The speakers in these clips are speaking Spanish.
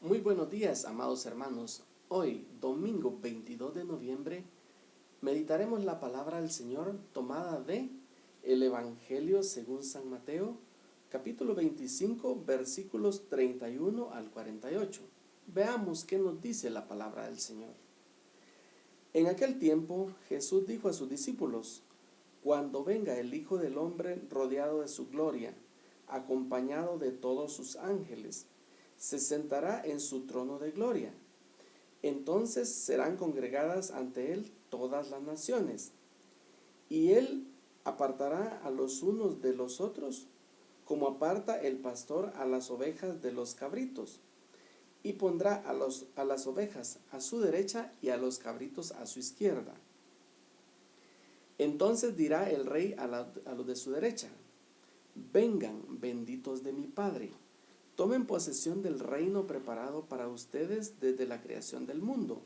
Muy buenos días, amados hermanos. Hoy, domingo 22 de noviembre, meditaremos la palabra del Señor tomada de el Evangelio según San Mateo, capítulo 25, versículos 31 al 48. Veamos qué nos dice la palabra del Señor. En aquel tiempo, Jesús dijo a sus discípulos: Cuando venga el Hijo del Hombre rodeado de su gloria, acompañado de todos sus ángeles, se sentará en su trono de gloria. Entonces serán congregadas ante él todas las naciones, y él apartará a los unos de los otros, como aparta el pastor a las ovejas de los cabritos, y pondrá a las ovejas a su derecha y a los cabritos a su izquierda. Entonces dirá el rey a los de su derecha: Vengan, benditos de mi Padre, tomen posesión del reino preparado para ustedes desde la creación del mundo,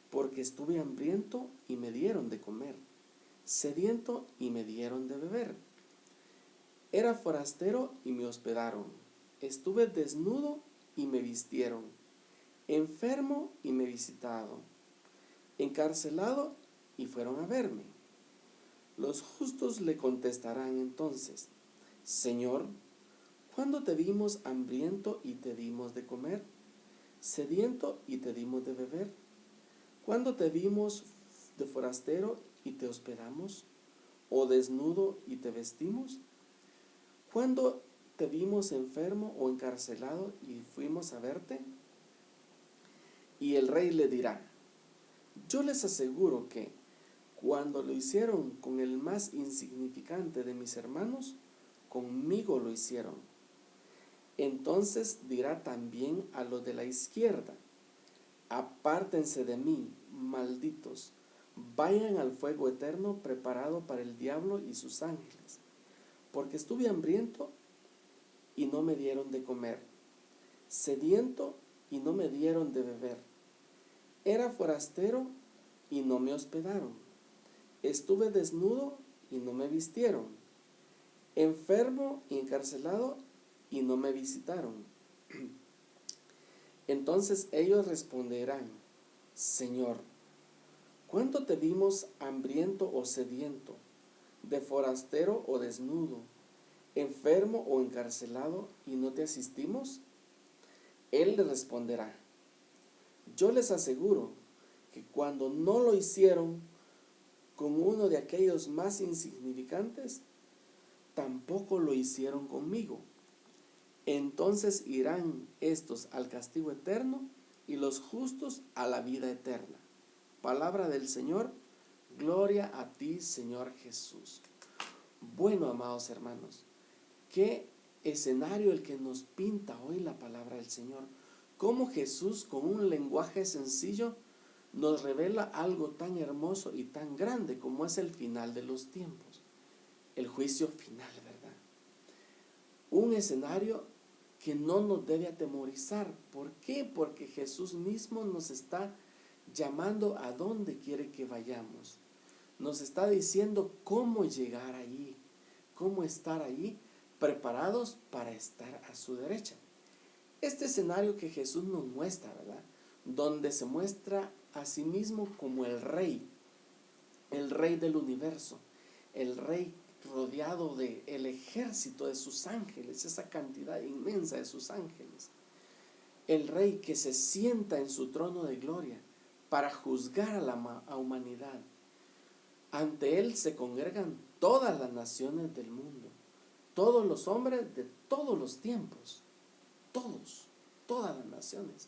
porque estuve hambriento y me dieron de comer, sediento y me dieron de beber, era forastero y me hospedaron, estuve desnudo y me vistieron, enfermo y me visitaron, encarcelado y fueron a verme. Los justos le contestarán entonces: Señor, ¿cuándo te vimos hambriento y te dimos de comer, sediento y te dimos de beber? ¿Cuándo te vimos de forastero y te hospedamos, o desnudo y te vestimos? ¿Cuándo te vimos enfermo o encarcelado y fuimos a verte? Y el rey le dirá: Yo les aseguro que, cuando lo hicieron con el más insignificante de mis hermanos, conmigo lo hicieron. Entonces dirá también a los de la izquierda: Apártense de mí, malditos, vayan al fuego eterno preparado para el diablo y sus ángeles, porque estuve hambriento y no me dieron de comer, sediento y no me dieron de beber, era forastero y no me hospedaron, estuve desnudo y no me vistieron, enfermo y encarcelado y no me visitaron. Entonces ellos responderán: Señor, ¿cuándo te vimos hambriento o sediento, de forastero o desnudo, enfermo o encarcelado y no te asistimos? Él le responderá: Yo les aseguro que cuando no lo hicieron con uno de aquellos más insignificantes, tampoco lo hicieron conmigo. Entonces irán estos al castigo eterno y los justos a la vida eterna. Palabra del Señor. Gloria a ti, Señor Jesús. Bueno, amados hermanos, qué escenario el que nos pinta hoy la palabra del Señor. Cómo Jesús, con un lenguaje sencillo, nos revela algo tan hermoso y tan grande como es el final de los tiempos, el juicio final, ¿verdad? Un escenario que no nos debe atemorizar. ¿Por qué? Porque Jesús mismo nos está llamando a dónde quiere que vayamos. Nos está diciendo cómo llegar allí, cómo estar allí preparados para estar a su derecha. Este escenario que Jesús nos muestra, ¿verdad? Donde se muestra a sí mismo como el rey del universo, el rey rodeado del ejército de sus ángeles, esa cantidad inmensa de sus ángeles. El rey que se sienta en su trono de gloria para juzgar a la humanidad. Ante él se congregan todas las naciones del mundo, todos los hombres de todos los tiempos, todas las naciones.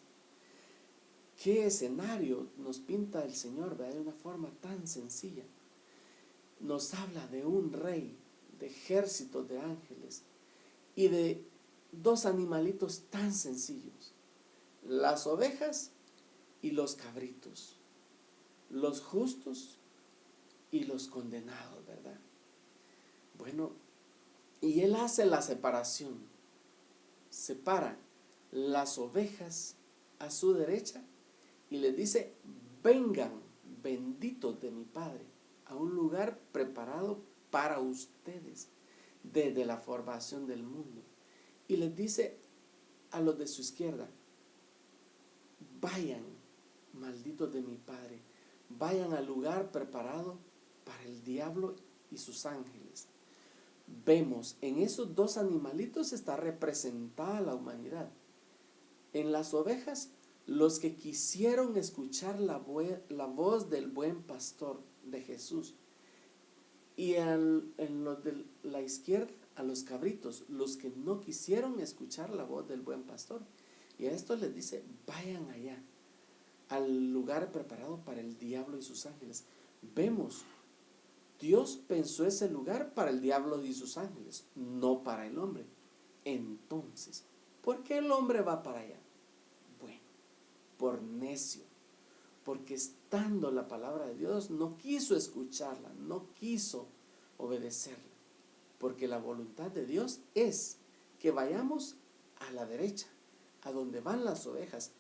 ¿Qué escenario nos pinta el Señor, ¿verdad? De una forma tan sencilla? Nos habla de un rey, de ejércitos de ángeles y de dos animalitos tan sencillos: las ovejas y los cabritos, los justos y los condenados, ¿verdad? Bueno, y él hace la separación, separa las ovejas a su derecha y les dice: vengan, benditos de mi Padre, a un lugar preparado para ustedes desde la formación del mundo. Y les dice a los de su izquierda: vayan, malditos de mi Padre, vayan al lugar preparado para el diablo y sus ángeles. Vemos, en esos dos animalitos está representada la humanidad. En las ovejas, los que quisieron escuchar la voz del buen pastor de Jesús. Y en los de la izquierda, a los cabritos, los que no quisieron escuchar la voz del buen pastor. Y a esto les dice, vayan allá, al lugar preparado para el diablo y sus ángeles. Vemos, Dios pensó ese lugar para el diablo y sus ángeles, no para el hombre. Entonces, ¿por qué el hombre va para allá? Bueno, por necio, porque estando la palabra de Dios no quiso escucharla, no quiso obedecerla, porque la voluntad de Dios es que vayamos a la derecha, a donde van las ovejas,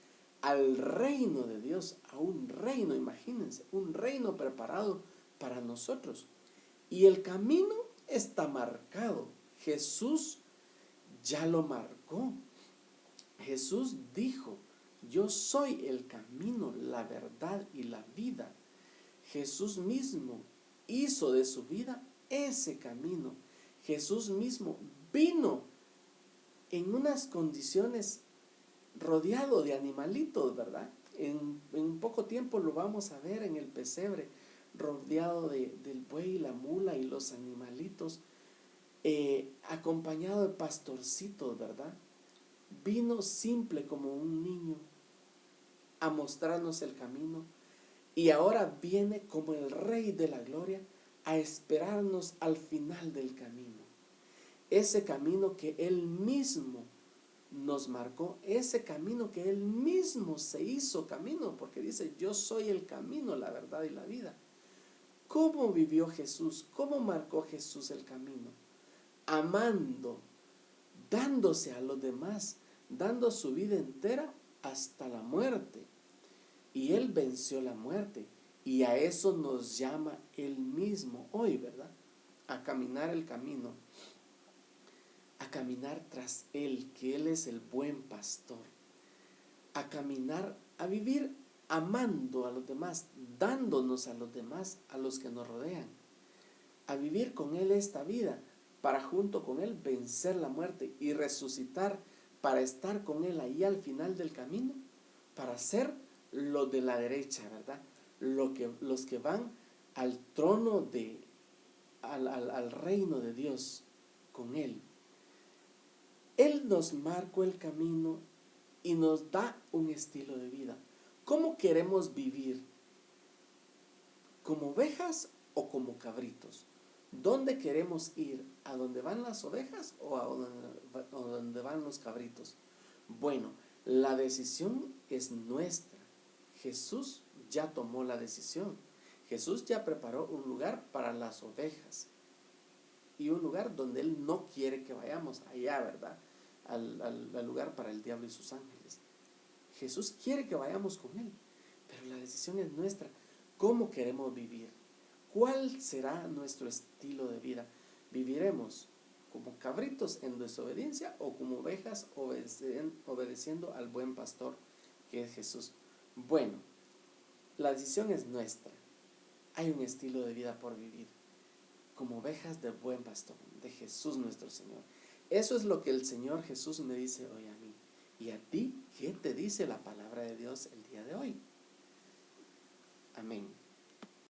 al reino de Dios, a un reino, imagínense, un reino preparado para nosotros. Y el camino está marcado. Jesús ya lo marcó. Jesús dijo, yo soy el camino, la verdad y la vida. Jesús mismo hizo de su vida ese camino. Jesús mismo vino en unas condiciones rodeado de animalitos, ¿verdad? En poco tiempo lo vamos a ver en el pesebre, rodeado del buey, la mula y los animalitos, acompañado de pastorcitos, ¿verdad? Vino simple como un niño a mostrarnos el camino, y ahora viene como el Rey de la Gloria a esperarnos al final del camino. Ese camino que Él mismo nos marcó, ese camino que Él mismo se hizo camino, porque dice, yo soy el camino, la verdad y la vida. ¿Cómo vivió Jesús? ¿Cómo marcó Jesús el camino? Amando, dándose a los demás, dando su vida entera hasta la muerte. Y Él venció la muerte, y a eso nos llama Él mismo hoy, ¿verdad? A caminar el camino, a caminar tras Él, que Él es el buen pastor, a caminar, a vivir amando a los demás, dándonos a los demás, a los que nos rodean, a vivir con Él esta vida, para junto con Él vencer la muerte y resucitar, para estar con Él ahí al final del camino, para ser los de la derecha, ¿verdad? Los que van al trono al reino de Dios con Él. Él nos marcó el camino y nos da un estilo de vida. ¿Cómo queremos vivir? ¿Como ovejas o como cabritos? ¿Dónde queremos ir? ¿A dónde van las ovejas o a dónde van los cabritos? Bueno, la decisión es nuestra. Jesús ya tomó la decisión. Jesús ya preparó un lugar para las ovejas y un lugar donde Él no quiere que vayamos, allá, ¿verdad? Al lugar para el diablo y sus ángeles. Jesús quiere que vayamos con Él, pero la decisión es nuestra. ¿Cómo queremos vivir? ¿Cuál será nuestro estilo de vida? ¿Viviremos como cabritos en desobediencia o como ovejas obedeciendo al buen pastor que es Jesús? Bueno, la decisión es nuestra. Hay un estilo de vida por vivir, como ovejas del buen pastor, de Jesús nuestro Señor. Eso es lo que el Señor Jesús me dice hoy a mí. ¿Y a ti qué te dice la palabra de Dios el día de hoy? Amén.